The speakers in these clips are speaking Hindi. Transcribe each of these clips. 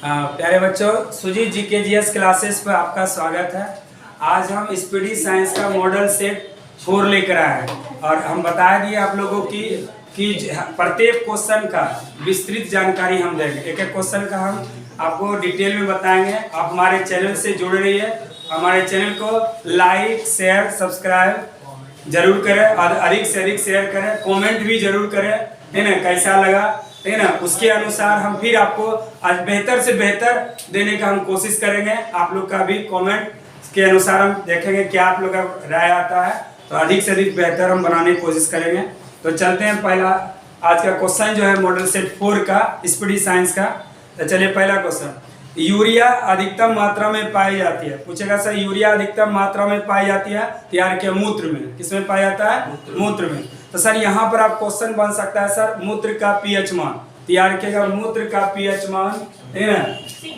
प्यारे बच्चों, सुजीत GKGS क्लासेस पर आपका स्वागत है। आज हम स्पीडी साइंस का मॉडल सेट 4 लेकर आए हैं और हम बता दिए आप लोगों की कि प्रत्येक क्वेश्चन का विस्तृत जानकारी हम देंगे। एक एक क्वेश्चन का हम आपको डिटेल में बताएंगे। आप हमारे चैनल से जुड़ रहिए, हमारे चैनल को लाइक शेयर सब्सक्राइब जरूर करें और अधिक से अधिक शेयर करें, कमेंट भी जरूर करें, है ना, कैसा लगा, है ना। उसके अनुसार हम फिर आपको आज बेहतर से बेहतर देने का हम कोशिश करेंगे। आप लोग का भी कमेंट के अनुसार हम देखेंगे क्या आप लोग का राय आता है, तो अधिक से अधिक बेहतर हम बनाने की कोशिश करेंगे। तो चलते हैं, पहला आज का क्वेश्चन जो है मॉडल सेट 4 का स्पीडी साइंस का। तो चलिए पहला क्वेश्चन, यूरिया अधिकतम मात्रा में पाई जाती है। पूछेगा सर यूरिया अधिकतम मात्रा में पाई जाती है तैयार के मूत्र में। किसमें पाया जाता है? मूत्र में। तो सर यहाँ पर आप क्वेश्चन बन सकता है सर मूत्र का पीएच मान तैयार किएगा। मूत्र का पीएच मान, है ना,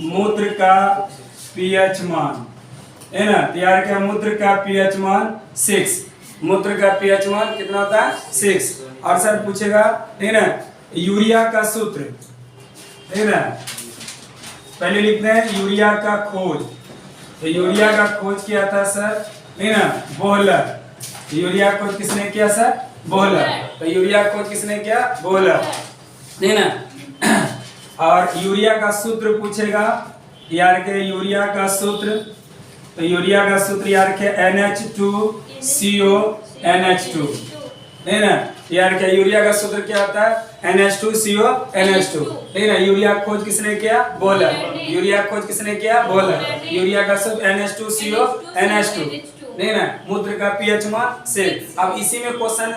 मूत्र का पीएच मान, है ना, तैयार किया। मूत्र का पीएच मान 6। मूत्र का पीएच मान कितना होता है? 6। और सर पूछेगा, है ना, यूरिया का सूत्र, है ना, पहले लिखते हैं यूरिया का खोज। तो यूरिया का खोज किया था सर, है ना, बोहलर। यूरिया खोज किसने किया सर? बोहलर। तो यूरिया खोज किसने किया? बोहलर, है ना। और यूरिया का सूत्र पूछेगा यार के, यूरिया का सूत्र, तो यूरिया का सूत्र यार के NH2CO NH2, है ना। यार क्या यूरिया का सूत्र क्या होता है? NH2CO NH2, है ना। यूरिया खोज किसने किया? बोहलर। यूरिया खोज किसने किया? बोहलर। यूरिया का सूत्र NH2CO NH2, नहीं ना। मूत्र का पीएच मान 6। अब इसी में क्वेश्चन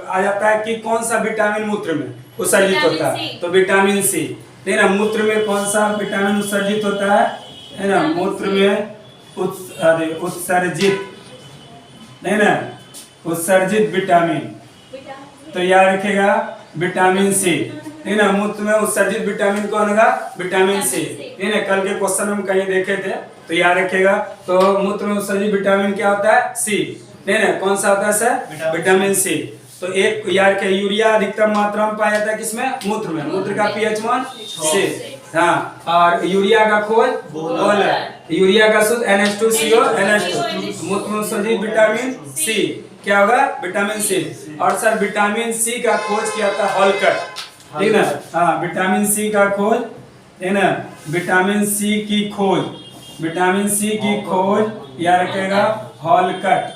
आ जाता है कि कौन सा विटामिन मूत्र में उत्सर्जित होता है? तो विटामिन सी, है ना। मूत्र में कौन सा विटामिन उत्सर्जित होता है ना? मूत्र में उत्सर्जित, है ना, उत्सर्जित विटामिन, तो याद रखेगा विटामिन सी, है ना। मूत्र में उत्सर्जित विटामिन कौन होगा? विटामिन सी, है ना। कल के क्वेश्चन हम कहीं देखे थे, तो याद रखेगा। तो मूत्र में उत्सर्जित विटामिन क्या होता है? सी, है ना। कौन सा होता है सर? Vitamin C. तो एक यार के यूरिया अधिकतम मात्रा में पाया जाता है किसमें? मूत्र में। मूत्र का पीएच मान 6, हाँ। और यूरिया का खोज बोहलर। यूरिया का सूत्र NH2CO NH2। मूत्र में उत्सर्जित विटामिन सी क्या होगा? Vitamin C. और सर विटामिन सी का खोज किया था हॉलकट, ठीक ना। हाँ, विटामिन सी का खोज, है ना, विटामिन सी की खोज, विटामिन सी की खोज याद रखेगा हॉलकट,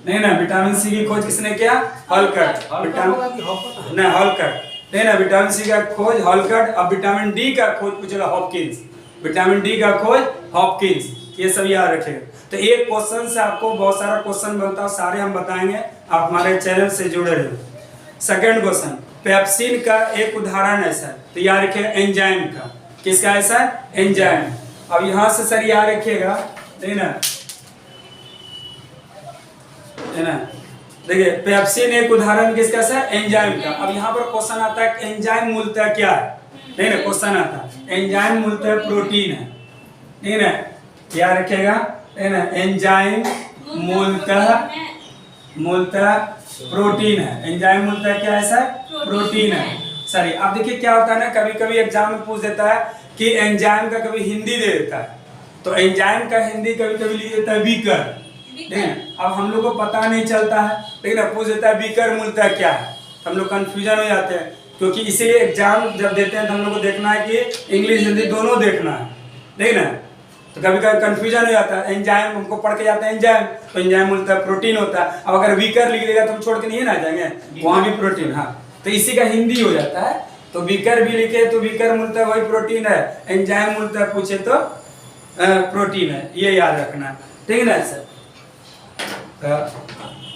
नहीं ना। विटामिन सी की खोज किसने किया? हॉलकट। विटामिन ना हॉलकट, नहीं ना। विटामिन सी का खोज हॉलकट। अब विटामिन डी का खोज पूछेगा हॉपकिंस। विटामिन डी का खोज हॉपकिंस। ये सब याद रखेगा। तो एक क्वेश्चन से आपको बहुत सारा क्वेश्चन बनता है, सारे हम बताएंगे। आप हमारे चैनल से जुड़े रहिए। सेकंड क्वेश्चन, पेप्सिन का एक उदाहरण है सर, तो याद रखिए एंजाइम का। किसका है सर? एंजाइम। अब यहाँ से सर याद रखिएगा, है ना, है ना। देखिए पेप्सिन एक उदाहरण किसका सर? एंजाइम का। अब यहाँ पर क्वेश्चन आता है एंजाइम मूलतः क्या है, नहीं ना। क्वेश्चन आता है एंजाइम मूलतः प्रोटीन है, नहीं ना। याद रखिएगा, है ना। एंजाइम मूलतः प्रोटीन है। एंजाइम मूलतः क्या है सर? प्रोटीन है। सॉरी, अब देखिए क्या होता है ना, कभी कभी एग्जाम में पूछ देता है कि एंजाइम का कभी हिंदी दे देता है, तो एंजाइम का हिंदी कभी कभी लिख देता है बीकर, ठीक है। अब हम लोग को पता नहीं चलता है, लेकिन अब पूछ देता है बीकर मूलतः क्या है, हम लोग कंफ्यूजन हो जाते हैं। क्योंकि इसीलिए एग्जाम जब देते हैं तो हम लोग को देखना है कि इंग्लिश हिंदी दोनों देखना है, ठीक ना। तो कभी कभी कंफ्यूजन हो जाता है। एंजाइम हमको पढ़ के जाता है एंजाइम, तो एंजाइम मूलतः प्रोटीन होता है। अब अगर वीकर लिख देगा तो हम छोड़ के नहीं ना जाएंगे, वहां भी प्रोटीन, हाँ। तो इसी का हिंदी हो जाता है। तो वीकर भी लिखे तो वीकर मूलतः वही प्रोटीन है, एंजाइम मूलतः पूछे तो प्रोटीन है, ये याद रखना, ठीक है ना सर।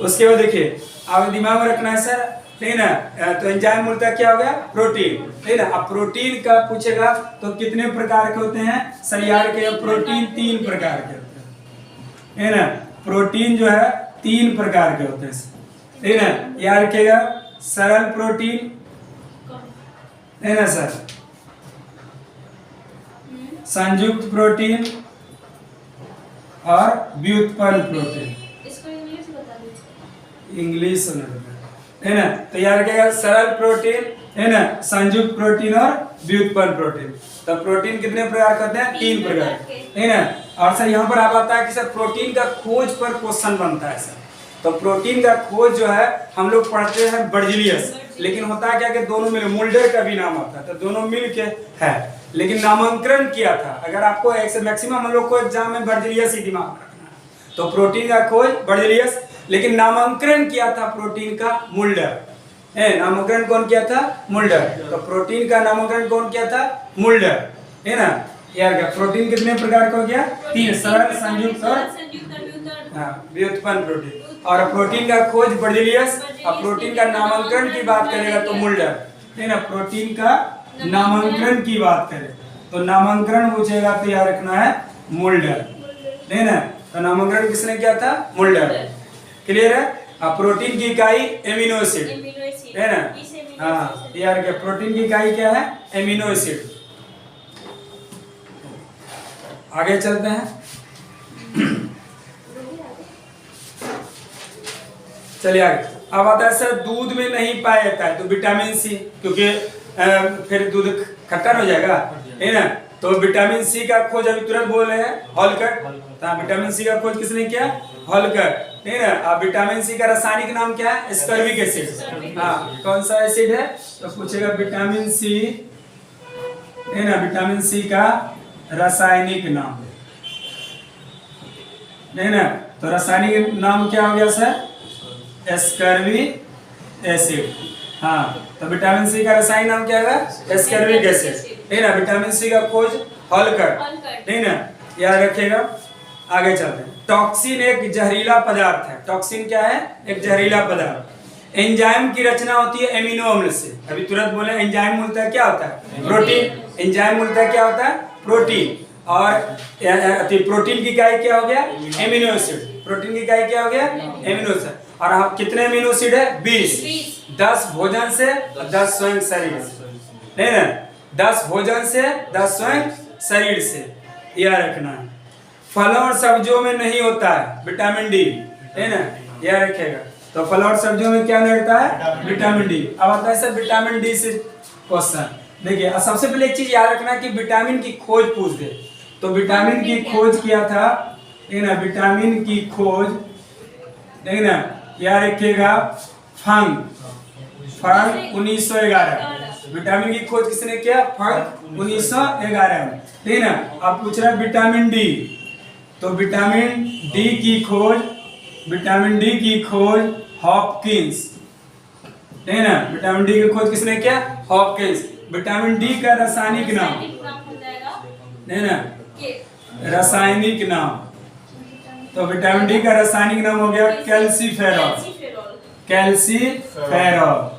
उसके बाद देखिए आप दिमाग में रखना है सर, ठीक ना। तो एंजाइम मूलतः क्या हो गया? प्रोटीन, ठीक ना। अब प्रोटीन का पूछेगा तो कितने प्रकार के होते हैं सर? यार के प्रोटीन 3 प्रकार के होते हैं, है ना। प्रोटीन जो है 3 प्रकार के होते हैं, ठीक ना। याद रखिएगा, सरल प्रोटीन, है ना सर, संयुक्त प्रोटीन और व्युत्पन्न प्रोटीन। इंग्लिश है ना। तो याद रखिएगा, सरल प्रोटीन, है ना, संयुक्त प्रोटीन और व्युत्पन्न प्रोटीन। तो प्रोटीन कितने प्रकार करते हैं? 3 प्रकार, है ना। और सर यहाँ पर आप आता है कि सर प्रोटीन का खोज पर क्वेश्चन बनता है सर। तो प्रोटीन का खोज जो है हम लोग पढ़ते हैं बर्जीलियस, लेकिन होता है क्या कि दोनों मिल, मुल्डर का भी नाम आता है, तो दोनों मिल के है, लेकिन नामांकन किया था। अगर आपको एक से मैक्सिमम हम लोग को एग्जाम में बर्जीलियस ही दिमाग रखना है। तो प्रोटीन का खोज बर्जीलियस, लेकिन नामांकन किया था प्रोटीन का मुल्डर। नामकरण कौन किया था? मुल्डर। तो प्रोटीन का नामकरण कौन किया था? मुल्डर, है ना। यार क्या प्रोटीन कितने प्रकार का हो गया? 3, सरल, संयुक्त और व्युत्पन्न प्रोटीन। और प्रोटीन का खोज बर्जीलियस, और प्रोटीन का नामकरण की बात करेगा तो मुल्डर, है ना। प्रोटीन का नामकरण की बात करें तो नामकरण पूछेगा तो याद रखना है मुल्डर, है ना। तो नामकरण किसने किया था? मुल्डर। क्लियर है? अब प्रोटीन की इकाई एमिनो एसिड, है ना। हाँ यार क्या प्रोटीन की इकाई क्या है? Amino acid. आगे चलते हैं, चलिए आगे। अब आता है सर दूध में नहीं पाया जाता है तो विटामिन सी, क्योंकि फिर दूध खट्टा हो जाएगा, है ना। तो विटामिन सी का खोज अभी तुरंत बोल रहे हैं हॉलकट। विटामिन सी का खोज किसने किया? हॉलकट, है ना। अब विटामिन सी का रासायनिक नाम क्या है? Ascorbic acid. हाँ, कौन सा एसिड है? तो पूछेगा विटामिन सी, है ना। विटामिन सी का रासायनिक नाम, है ना। तो रासायनिक नाम क्या हो गया सर? Ascorbic acid. हाँ, तो विटामिन सी का रासायनिक नाम क्या है? एस्कॉर्बिक एसिड, है ना। विटामिन सी का खोज हॉलकट, है ना, याद रखिएगा। आगे चलते हैं। टॉक्सिन एक जहरीला पदार्थ है। टॉक्सिन क्या है? एक जहरीला पदार्थ। एंजाइम की रचना होती है एमिनो अम्ल से। अभी तुरंत बोले एंजाइम मूलतः क्या होता है? प्रोटीन। एंजाइम मूलतः क्या होता है? प्रोटीन। और प्रोटीन की इकाई क्या हो गया? Amino acid. प्रोटीन की इकाई क्या हो गया? Amino acid. और कितने एमिनो एसिड है? 20। 10 भोजन से और 10 स्वयं शरीर से, है ना। 10 भोजन से 10 स्वयं शरीर से, यह रखना है। फलों और सब्जियों में नहीं होता है विटामिन डी, है ना, यह रखेगा। तो फलों और सब्जियों में क्या नहीं होता है? Vitamin D. अब आता है सर विटामिन डी से क्वेश्चन। देखिए सबसे पहले एक चीज याद रखना कि विटामिन की खोज पूछ दे। तो विटामिन की खोज किया था, है ना। विटामिन की खोज, है ना, याद रखिएगा फंग 1911। विटामिन की खोज किसने किया? फंग 1911 में, है ना। अब पूछ रहा है विटामिन डी, तो विटामिन डी की खोज, विटामिन डी की खोज हॉपकिंस, है ना। विटामिन डी की खोज किसने किया? हॉपकिंस। विटामिन डी का रासायनिक नाम, है ना, रासायनिक नाम। तो विटामिन डी का रासायनिक नाम हो गया कैल्सीफेरॉल, कैल्सीफेरॉल,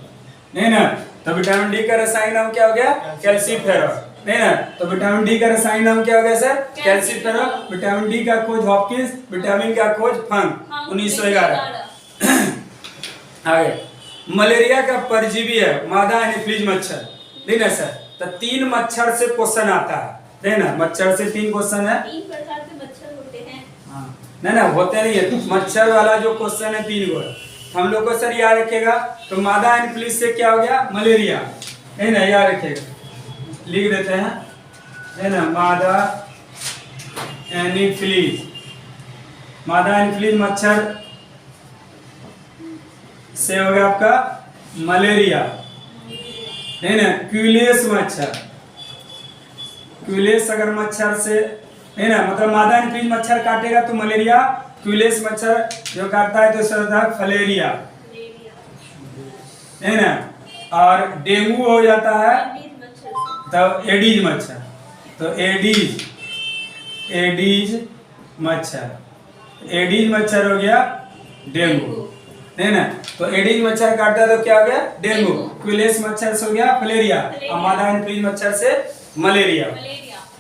है ना। तो विटामिन डी का रासायनिक नाम क्या हो गया? कैल्सीफेरॉल, है ना। तो विटामिन डी का रासायनिक नाम क्या हो गया सर? कैल्सीफेरॉल। विटामिन डी का खोज हॉपकिंस, विटामिन का खोज फंग 1911। आगे, मलेरिया का परजीवी है मादा एनोफिलीज मच्छर, ठीक है सर। तो 3 मच्छर से क्वेश्चन आता है ना। मच्छर से 3 क्वेश्चन है। 3 प्रकार के मच्छर होते हैं। हाँ, नहीं होते नहीं है। मच्छर वाला जो क्वेश्चन है 3 गो हम लोग को सर याद रखेगा। तो मादा एनोफिलीज से क्या हो गया? मलेरिया, है ना, याद रखेगा, लिख देते हैं, है ना। मादा एनोफिलीज, मादा एनोफिलीज मच्छर से हो गया आपका मलेरिया, है ना। क्यूलेस मच्छर, क्यूलेस अगर मच्छर से, है ना, मतलब मादा एनोफिलीज मच्छर काटेगा तो मलेरिया, क्यूलेस मच्छर जो काटता है तो सर फलेरिया, है ना। और डेंगू हो जाता है तो एडीज मच्छर, तो एडीज, एडीज मच्छर, एडीज मच्छर हो गया डेंगू, है ना। तो एडीज मच्छर काटता है तो क्या हो गया? डेंगू। क्यूलेस मच्छर से हो गया फलेरिया, और मादा एनोफिलीज मच्छर से मलेरिया,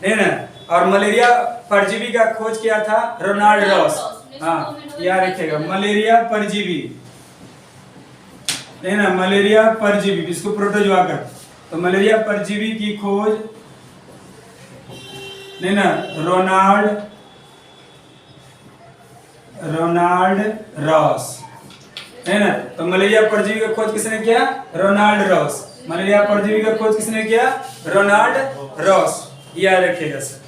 है ना। और मलेरिया परजीवी का खोज किया था रोनाल्ड रॉस। हाँ, याद रखिएगा, मलेरिया परजीवी, है ना, मलेरिया परजीवी, इसको प्रोटोजोआ का। तो मलेरिया परजीवी की खोज, है ना, रोनाल्ड रॉस, है ना। तो मलेरिया परजीवी की खोज किसने किया? रोनाल्ड रॉस, मलेरिया परजीवी का खोज किसने किया? Ronald Ross. याद रखिएगा सर।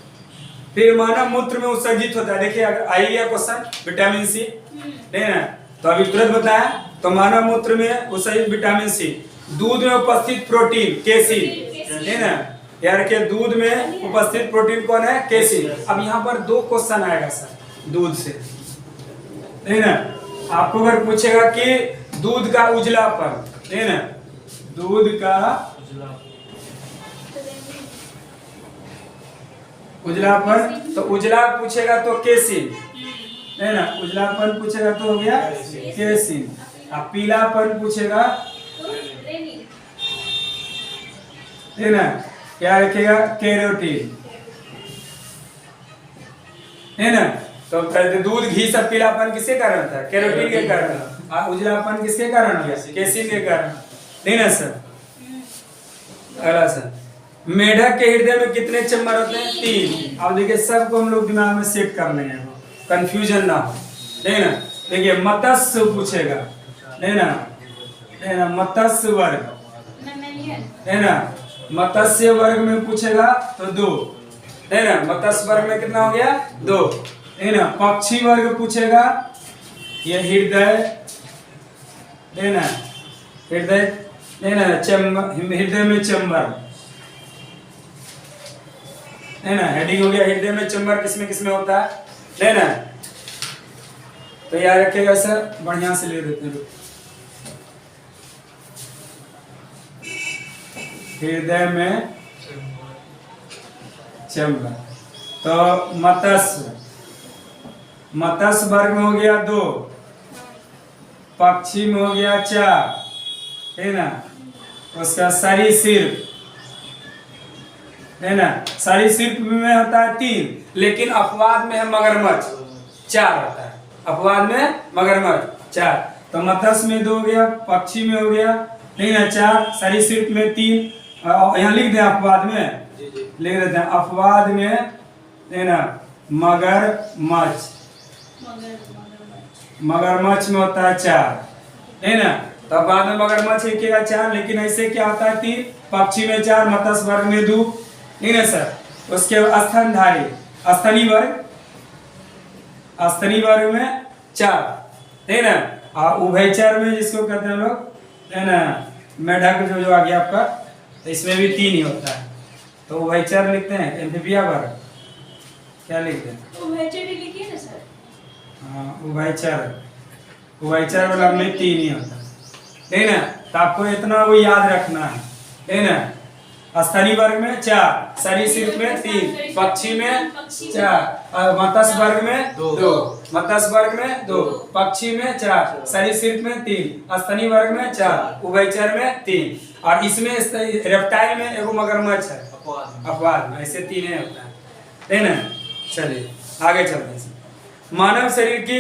फिर मानव मूत्र में उत्सर्जित होता है, देखिए अगर आई गया क्वेश्चन विटामिन सी, नहीं ना, तो अभी तुरंत बताया, तो मानव मूत्र में उत्सर्जित विटामिन सी, दूध में उपस्थित प्रोटीन केसीन, नहीं ना, यार के दूध में उपस्थित प्रोटीन कौन है? केसीन। अब यहाँ पर 2 क्वेश्चन आएगा सर दूध से, नहीं ना, आपको अगर पूछेगा कि दूध का उजलापन, नहीं ना, दूध का उजलापन, तो उजला पूछेगा तो केसीन, नहीं ना, उजलापन पूछेगा तो हो गया केसीन, अब पीलापन पूछेगा, नहीं ना, क्या रखेगा? कैरोटीन, है ना। तो दूध घी सब पीलापन किसके कारण होता है? कैरोटीन के कारण। उजलापन किसके कारण हो गया? केसीन के कारण, नहीं ना सर। अगला सर, मेढक के हृदय में कितने चैम्बर होते हैं? 3। अब देखिए सबको हम लोग दिमाग में सेट कर लेंगे, कंफ्यूजन ना हो, नहीं ना। देखिए मत्स्य पूछेगा, नहीं ना, नहीं ना, मत्स्य वर्ग, है ना, मत्स्य वर्ग में पूछेगा तो 2, है ना, मत्स्य वर्ग में कितना हो गया? 2, है ना। पक्षी वर्ग पूछेगा, ये हृदय, है ना, हृदय, है ना, हृदय में चैम्बर, है ना, हेडिंग हो गया हृदय में चैम्बर किसमें होता है, है ना। तो याद रखिएगा सर, बढ़िया से ले देते हैं, हृदय में चैम्बर। तो मत्स्य वर्ग में हो गया 2, पक्षी में हो गया 4, है ना, उसका सरीसृप, है ना, सरीसृप में होता है 3, लेकिन अपवाद में है मगरमच्छ 4 होता है, अपवाद में मगरमच्छ 4। तो मत्स्य में 2 हो गया, पक्षी में हो गया, नहीं ना, 4, सरीसृप में 3, यहाँ लिख दें अपवाद में, लिख देते हैं अपवाद में, है ना, मगरमच्छ में होता है 4, है ना। तो अपवाद में मगरमच्छ लिखिएगा 4, लेकिन ऐसे क्या होता है 3, पक्षी में 4, मत्स्य वर्ग में 2, नहीं ना सर। उसके बाद स्तनधारी, स्तनी वर्ग में 4, है ना, और उभयचर में जिसको कहते हैं लोग, है ना, मेढक जो आ गया आपका, तो इसमें भी 3 ही होता है, तो उभयचर लिखते हैं, एम्फीबिया वर्ग क्या लिखते हैं? उभयचर लिखिए ना सर। हाँ, उभयचर वाला में 3 ही होता है ना। तो आपको इतना वो याद रखना है ना। स्तनी वर्ग में 4, सरीसृप में 3, पक्षी में 4, मत्स्य वर्ग में 2, मत्स्य वर्ग में 2, पक्षी में 4, सरीसृप में 3, स्तनी वर्ग में 4, उभयचर में 3, और इसमें रेप्टाइल में एगो मगरमच्छ है अपवाद में, ऐसे 3 होता है ना। चलिए आगे चलते हैं। मानव शरीर की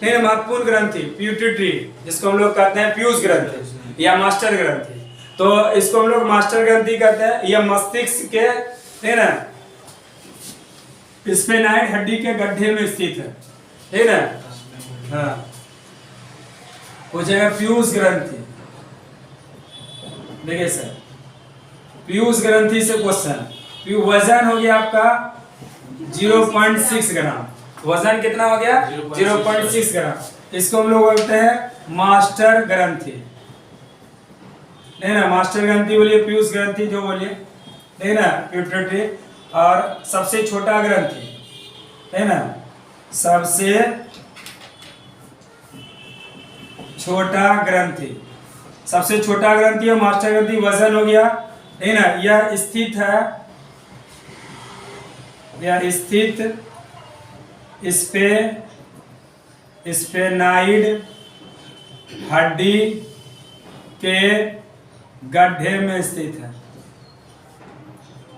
महत्वपूर्ण ग्रंथि प्यूटिट्री, जिसको हम लोग कहते हैं पीयूष ग्रंथि या मास्टर ग्रंथि, तो इसको हम लोग मास्टर ग्रंथि कहते हैं। यह मस्तिष्क के, है ना, स्फेनाइड हड्डी के गड्ढे में स्थित है ना। हाँ, पूछेगा पीयूष ग्रंथि, देखिए सर, पीयूष ग्रंथि से क्वेश्चन, वजन हो गया आपका 0.6 ग्राम, वजन कितना हो गया? 0.6 ग्राम। इसको हम लोग बोलते हैं मास्टर ग्रंथि, नहीं ना, मास्टर ग्रंथि बोलिए, पीयूष ग्रंथि जो बोलिए, नहीं ना, प्यूटरी। और सबसे छोटा ग्रंथि, है ना, सबसे छोटा ग्रंथि, सबसे छोटा ग्रंथि है मास्टर ग्रंथि। वजन हो गया, है ना, यह स्थित है, यह स्थित स्फेनाइड हड्डी के गड्ढे में स्थित है,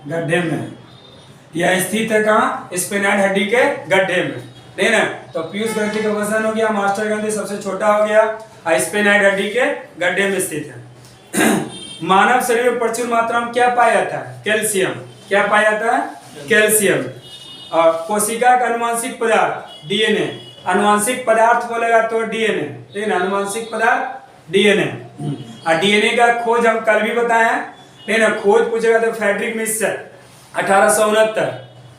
गड्ढे में। यह स्थित है कहाँ? स्फेनाइड हड्डी के गड्ढे में, नहीं ना। तो पीयूष ग्रंथि का वजन हो गया, मास्टर ग्रंथि सबसे छोटा हो गया, स्फेनाइड हड्डी के गड्ढे में स्थित है। मानव शरीर में प्रचुर मात्रा में क्या पाया जाता है? कैल्शियम। क्या पाया जाता है? कैल्शियम। और कोशिका का अनुवांशिक पदार्थ डीएनए, अनुवांशिक पदार्थ बोलेगा तो डीएनए, लेकिन अनुवांशिक पदार्थ डीएनए। और डीएनए का खोज हम कल भी बताए हैं, नहीं ना। खोज पूछेगा तो फ्रेडरिक मिशर 1869,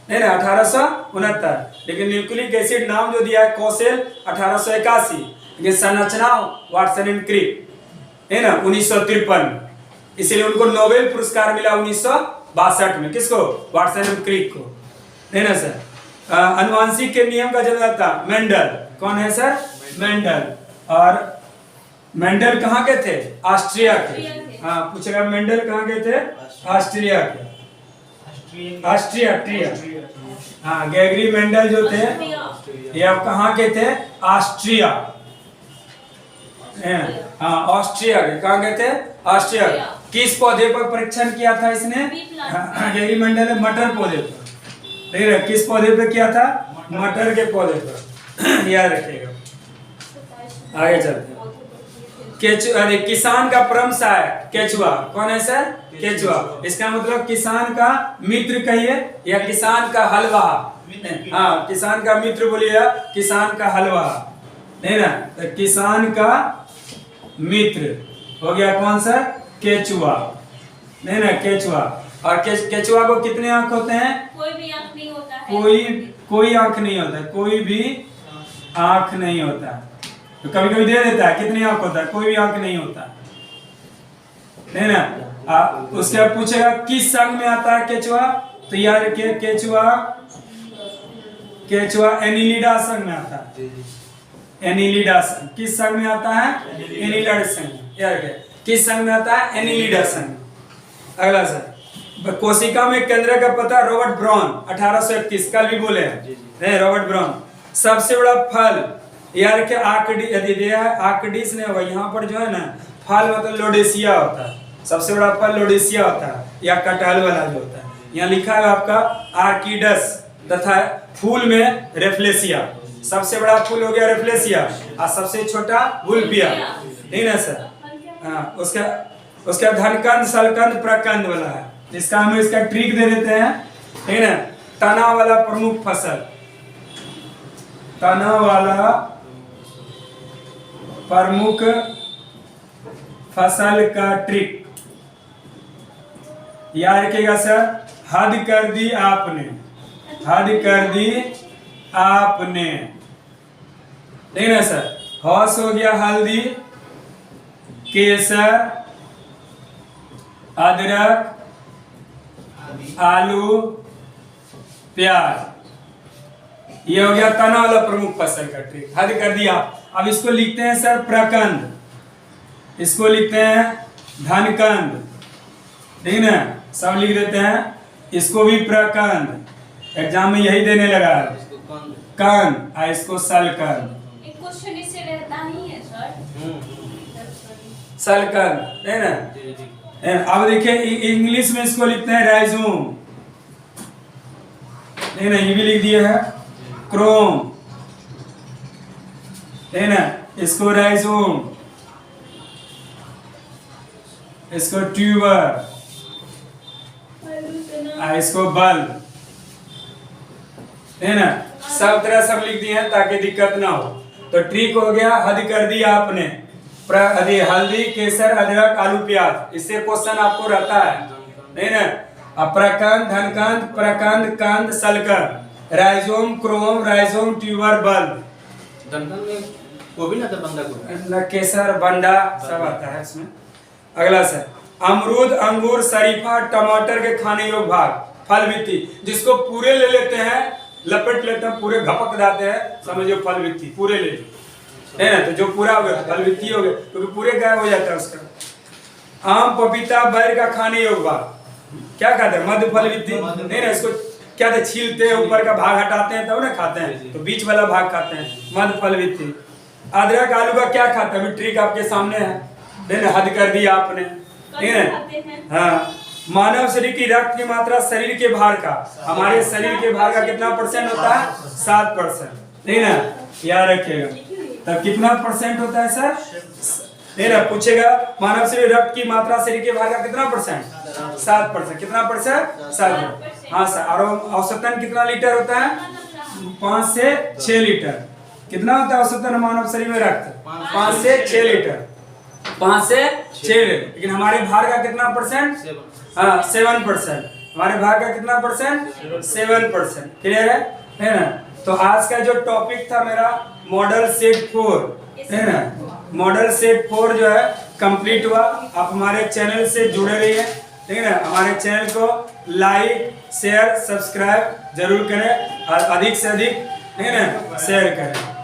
नहीं ना 1869। लेकिन न्यूक्लिक एसिड नाम जो दिया है कोसेल 1881। लेकिन संरचना वाटसन एंड क्रिक, है ना 1953। इसलिए उनको नोबेल पुरस्कार मिला 1962 में। किसको? वाटसन एंड क्रिक को, है ना सर। अनुवांशिक के नियम का जनकर्ता मेंडल। कौन है सर? मेंडल। और मेंडल कहाँ के थे? ऑस्ट्रिया के। हाँ पूछेगा मेंडल कहाँ के थे? ऑस्ट्रिया के। ऑस्ट्रिया। हाँ ग्रेगरी मेंडल जो थे ये अब कहाँ के थे? ऑस्ट्रिया। हाँ ऑस्ट्रिया के। कहाँ गए थे? ऑस्ट्रिया। किस पौधे पर परीक्षण किया था इसने? ग्रेगरी मेंडल ने मटर पौधे पर। ठीक है, किस पौधे पे किया था? मटर के पौधे पर। याद रखिएगा। आगे चलते हैं। केचुआ, किसान का परम सहायक केचुआ। कौन है सर? केचुआ। इसका मतलब किसान का मित्र कहिए या किसान का हलवा। हाँ किसान का मित्र बोलिए, किसान का हलवा, नहीं ना। तो किसान का मित्र हो गया कौन सा? केचुआ, नहीं ना केचुआ। और केचुआ को कितने आंख होते हैं? कोई भी आंख नहीं होता है। कोई आंख नहीं होता है, कोई भी आंख नहीं होता। तो कभी कभी दे देता है कितने आंख होता है, कोई भी आंख नहीं होता, नहीं ना। उसके बाद पूछेगा किस संघ में आता है केचुआ? तो याद रखिए केचुआ एनिलिडा संघ में आता है। एनिलिडा संघ किस संघ में आता है? एनिलिडा संघ। याद रखिए किस संघ में आता है? एनिलिडा संघ। अगला सर, कोशिका में केंद्र का पता रॉबर्ट ब्राउन 1831। कल भी बोले हैं रॉबर्ट ब्राउन। सबसे बड़ा फल यार के आर्कडिस ने यहाँ पर जो है ना फल मतलब लोडेसिया होता है। सबसे बड़ा फल लोडेसिया होता है या कटहल वाला जो होता है। यहाँ लिखा है आपका आर्किडस तथा फूल में रेफ्लेसिया। सबसे बड़ा फूल हो गया रेफ्लेसिया और सबसे छोटा वुल्पिया, नहीं ना सर। हाँ उसका धनकंद सलकंद प्रकंद वाला है। इसका हम इसका ट्रिक दे देते हैं, ठीक है ना। तना वाला प्रमुख फसल, तना वाला प्रमुख फसल का ट्रिक याद रखिएगा सर। हद कर दी आपने, हद कर दी आपने, नहीं ना सर। हौस हो गया हल्दी, केसर, अदरक, आलू, प्याज। ये हो गया तना वाला प्रमुख फसल का ट्रिक। हद कर दिया। अब इसको लिखते हैं सर प्रकंद, इसको लिखते हैं धनकंद, ठीक ना। सब लिख देते हैं। इसको भी प्रकंद, एग्जाम में यही देने लगा है कंद, और इसको सलकंद। एक क्वेश्चन इससे रहता ही है सर। सलकंद, है ना। अब देखिए इंग्लिश में इसको लिखते हैं राइजोम, नहीं ना। ये भी लिख दिया है क्रोम, है ना। इसको राइजोम, इसको ट्यूबर, इसको बल्ब, है ना। सब तरह सब लिख दिए हैं ताकि दिक्कत ना हो। तो ट्रिक हो गया हद कर दिया आपने। हल्दी, केसर, अदरक, आलू, प्याज। इससे क्वेश्चन आपको रहता है, नहीं ना। प्रकंद, धनकंद, प्रकंद, कंद, सलकंद, rhizome, corm, rhizome, tuber, bulb. धनकंद में वो भी ना बंदा को केसर, बंडा सब आता है इसमें। अगला सर, अमरूद, अंगूर, शरीफा, टमाटर के खाने योग्य भाग, फल वित्ती। जिसको पूरे ले लेते हैं, लपेट लेते हैं, पूरे घपक जाते हैं, समझो फल वित्ती पूरे ले लो, है ना। तो जो पूरा हो गया फल वित्ती हो गया, क्योंकि पूरे गायब हो जाता है उसका। आम, पपीता, बैर का खाने योग्य भाग क्या कहते हैं? मध्य फल वित्ती, नहीं ना। इसको क्या कहते? छीलते हैं, ऊपर का भाग हटाते हैं तब ना खाते हैं, तो बीच वाला भाग खाते हैं, मध्य फल वित्ती। अदरक आलू का क्या खाता है? ट्रिक आपके सामने है, नहीं ना। हद कर दिया आपने, नहीं ना। हाँ, मानव शरीर की रक्त की मात्रा शरीर के भार का, हमारे शरीर के भार का कितना परसेंट होता है? 7%, नहीं ना। याद रखिएगा। तब कितना परसेंट होता है सर? नहीं ना। पूछेगा मानव शरीर रक्त की मात्रा शरीर के भार का कितना परसेंट? 7%। कितना परसेंट? 7%। हाँ सर। और औसतन कितना लीटर होता है? 5 से 6 लीटर। कितना होता है औसतन मानव शरीर में रक्त? 5 से 6 लीटर। 5 से 6 लेकिन हमारे भार का कितना परसेंट? 7%। हमारे भाग का कितना परसेंट? 7%। क्लियर है ना? तो आज का जो टॉपिक था मेरा मॉडल सेट 4 है ना, मॉडल सेट 4 जो है कंप्लीट हुआ। आप हमारे चैनल से जुड़े रहिए, ठीक है ना। हमारे चैनल को लाइक शेयर सब्सक्राइब जरूर करें और अधिक से अधिक, ठीक है ना, शेयर करें।